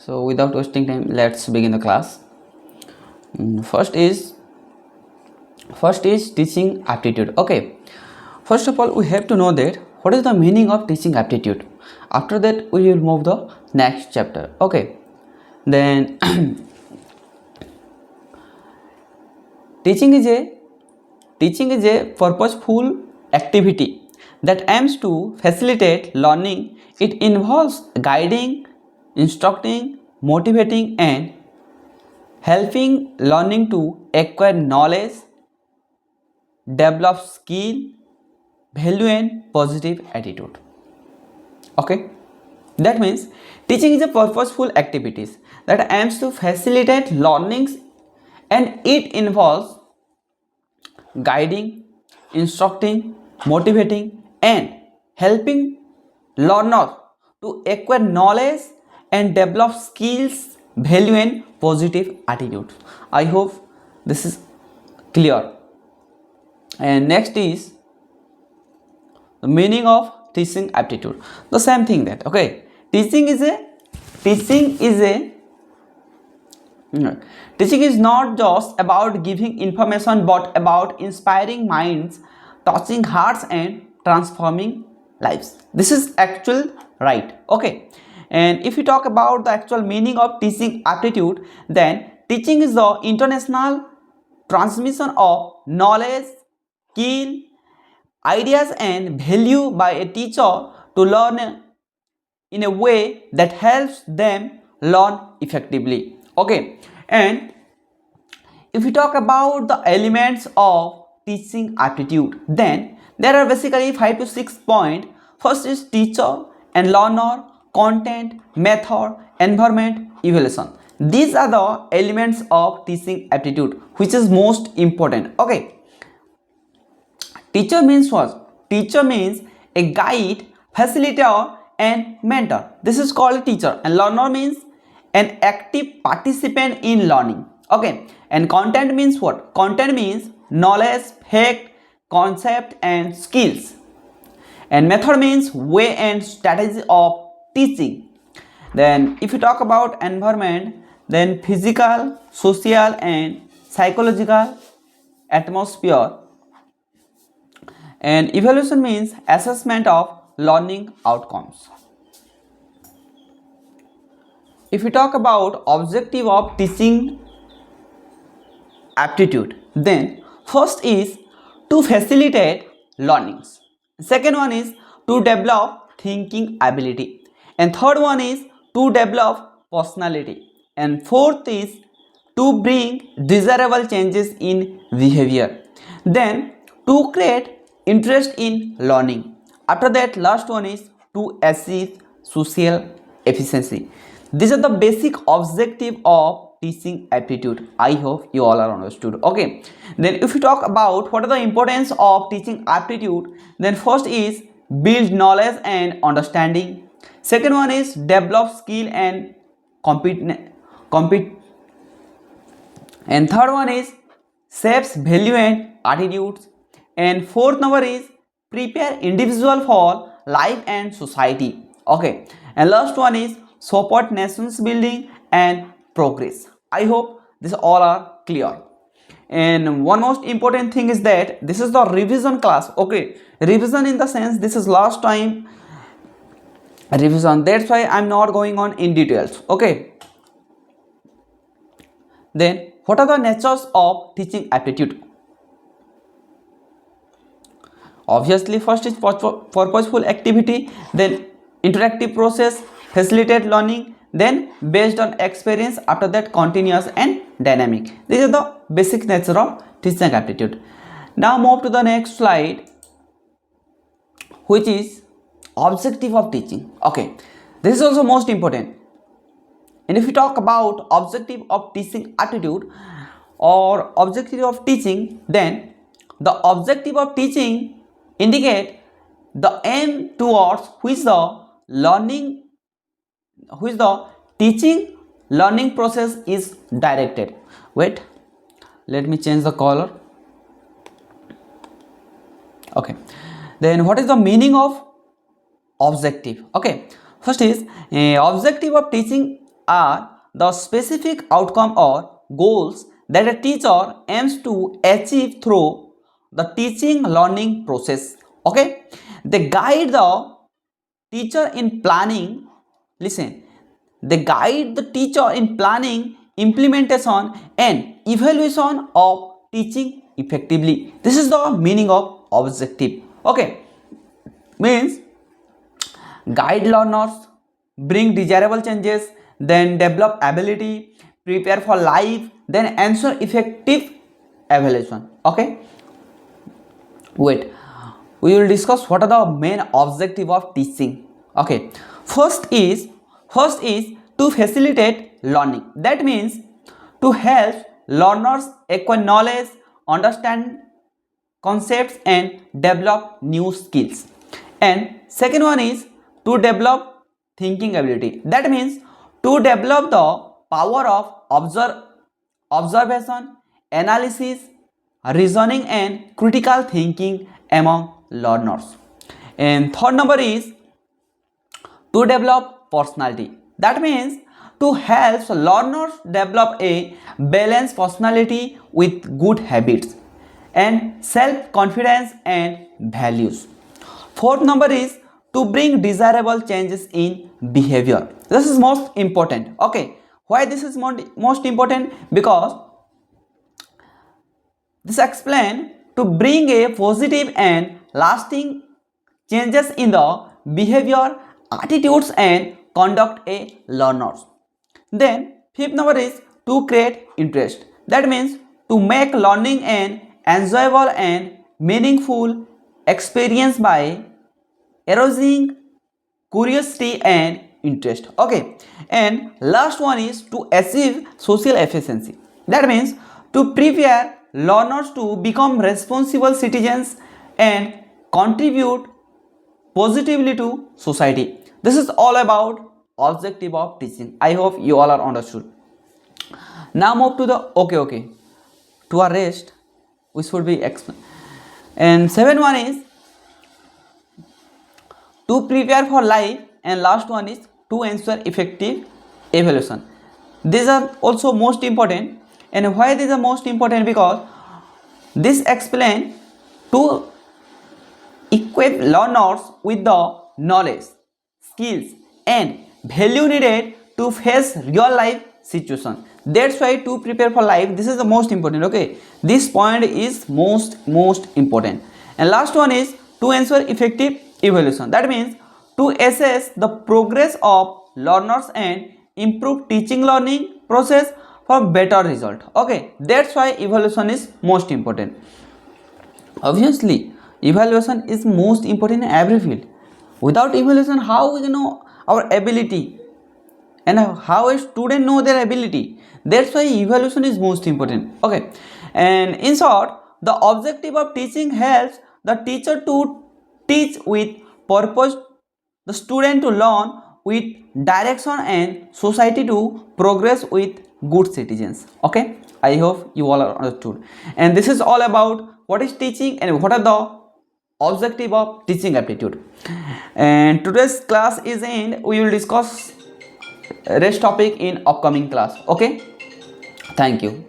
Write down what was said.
So without wasting time, let's begin the class. First is teaching aptitude. Okay, first of all we have to know that what is the meaning of teaching aptitude. After that we will move the next chapter. Okay, then teaching is a purposeful activity that aims to facilitate learning. It involves guiding, instructing, motivating and helping learning to acquire knowledge, develop skill, value and positive attitude. Okay, that means teaching is a purposeful activities that aims to facilitate learnings, and it involves guiding, instructing, motivating and helping learner to acquire knowledge and develop skills, value and positive attitude. I hope this is clear. And next is the meaning of teaching aptitude. The same thing that teaching is not just about giving information but about inspiring minds, touching hearts and transforming lives. This is actual right. Okay, and if we talk about the actual meaning of teaching aptitude, then teaching is the international transmission of knowledge, skill, ideas and value by a teacher to learn in a way that helps them learn effectively. Okay, and if we talk about the elements of teaching aptitude, then there are basically 5 to 6 points. First is teacher and learner, content, method, environment, evaluation. These are the elements of teaching aptitude, which is most important. Okay, teacher means what? Teacher means a guide, facilitator and mentor. This is called a teacher. And learner means an active participant in learning. Okay, and content means what? Content means knowledge, fact, concept and skills. And method means way and strategy of teaching. Then if you talk about environment, then physical, social and psychological atmosphere. And evaluation means assessment of learning outcomes. If we talk about objective of teaching aptitude, then first is to facilitate learnings. Second one is to develop thinking ability. And third one is to develop personality. And fourth is to bring desirable changes in behavior. Then to create interest in learning. After that, last one is to achieve social efficiency. These are the basic objective of teaching aptitude. I hope you all are understood. Okay, then if you talk about what are the importance of teaching aptitude, then first is build knowledge and understanding. Second one is develop skill and compete. And third one is shapes value and attitudes. And fourth number is prepare individual for life and society. Okay, and last one is support nations building and progress. I hope this all are clear. And one most important thing is that this is the revision class. Okay, revision in the sense this is last time revision, that's why I'm not going on in details. Okay, then what are the natures of teaching aptitude? Obviously first is purposeful activity, then interactive process, facilitate learning, then based on experience, after that continuous and dynamic. These are the basic nature of teaching aptitude. Now move to the next slide, which is objective of teaching. Okay, this is also most important. And if we talk about objective of teaching aptitude or objective of teaching, then the objective of teaching indicate the aim towards which the teaching learning process is directed. Wait, let me change the color. Okay, then what is the meaning of objective? Okay, first is objective of teaching are the specific outcome or goals that a teacher aims to achieve through the teaching learning process. Okay, they guide the teacher in planning. Listen, they guide the teacher in planning, implementation, and evaluation of teaching effectively. This is the meaning of objective. Okay, means guide learners, bring desirable changes, then develop ability, prepare for life, then ensure effective evaluation. Okay, wait, we will discuss what are the main objective of teaching. Okay, first is to facilitate learning. That means to help learners acquire knowledge, understand concepts, and develop new skills. And second one is to develop thinking ability. That means to develop the power of observation, analysis, reasoning, and critical thinking among learners. And third number is to develop personality. That means to help learners develop a balanced personality with good habits and self-confidence and values. Fourth number is to bring desirable changes in behavior. This is most important. Okay, why this is most important? Because this explain to bring a positive and lasting changes in the behavior, attitudes, and conduct a learners. Then fifth number is to create interest. That means to make learning an enjoyable and meaningful experience by arousing curiosity and interest. Okay, and last one is to achieve social efficiency. That means to prepare learners to become responsible citizens and contribute positively to society. This is all about objective of teaching. I hope you all are understood. Now move to the okay. To our rest, we should be explain. And seven one is to prepare for life, and last one is to ensure effective evaluation. These are also most important. And why these are most important? Because this explain to equip learners with the knowledge, skills, and value needed to face real life situation. That's why to prepare for life, this is the most important. Okay, this point is most important. And last one is to ensure effective evaluation. That means to assess the progress of learners and improve teaching learning process for better result. Okay, that's why evaluation is most important. Obviously evaluation is most important in every field. Without evaluation, how we know our ability and how a student know their ability? That's why evaluation is most important. Okay, and in short, the objective of teaching helps the teacher to teach with purpose, the student to learn with direction, and society to progress with good citizens. Okay, I hope you all are understood. And this is all about what is teaching and what are the objective of teaching aptitude. And today's class is end. We will discuss rest topic in upcoming class. Okay, thank you.